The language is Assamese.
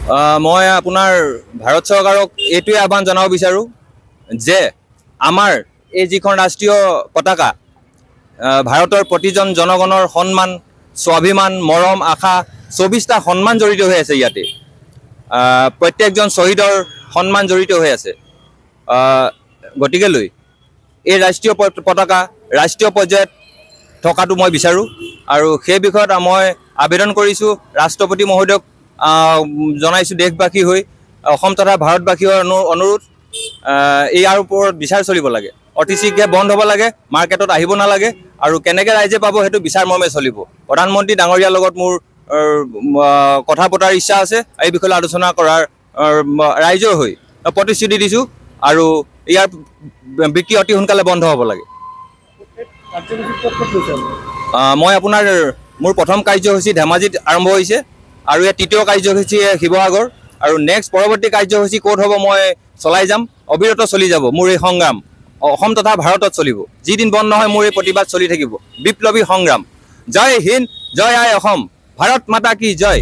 মই আপোনাৰ ভাৰত চৰকাৰক এইটোৱে আহ্বান জনাব বিচাৰোঁ যে আমাৰ এই যিখন ৰাষ্ট্ৰীয় পতাকা ভাৰতৰ প্ৰতিজন জনগণৰ সন্মান, স্বাভিমান, মৰম, আশা 24টা সন্মান জড়িত হৈ আছে। ইয়াতে প্ৰত্যেকজন শ্বহীদৰ সন্মান জড়িত হৈ আছে। গতিকেলৈ এই ৰাষ্ট্ৰীয় পতাকা ৰাষ্ট্ৰীয় পৰ্যায়ত থকাটো মই বিচাৰোঁ আৰু সেই বিষয়ত মই আবেদন কৰিছোঁ ৰাষ্ট্ৰপতি মহোদয়ক জনাইছোঁ দেশবাসী হৈ অসম তথা ভাৰতবাসীৰ অনুৰোধ ইয়াৰ ওপৰত বিচাৰ চলিব লাগে। অতি শীঘ্ৰে বন্ধ হ'ব লাগে, মাৰ্কেটত আহিব নালাগে আৰু কেনেকৈ ৰাইজে পাব সেইটো বিচাৰ মৰ্মে চলিব। প্ৰধানমন্ত্ৰী ডাঙৰীয়াৰ লগত মোৰ কথা পতাৰ ইচ্ছা আছে। এই বিষয়ে আলোচনা কৰাৰ ৰাইজৰ হৈ প্ৰতিশ্ৰুতি দিছোঁ আৰু ইয়াৰ বিক্ৰী অতি সোনকালে বন্ধ হ'ব লাগে। মই আপোনাৰ মোৰ প্ৰথম কাৰ্যসূচী ধেমাজিত আৰম্ভ হৈছে আৰু ইয়াৰ তৃতীয় কাৰ্যসূচী শিৱসাগৰ আৰু নেক্সট পৰৱৰ্তী কাৰ্যসূচী ক'ত হ'ব মই চলাই যাম। অবিৰত চলি যাব মোৰ এই সংগ্ৰাম, অসম তথা ভাৰতত চলিব। যিদিন বন্ধ নহয় মোৰ এই প্ৰতিবাদ চলি থাকিব। বিপ্লৱী সংগ্ৰাম। জয় হিন্দ, জয় আই অসম, ভাৰত মাতা কি জয়।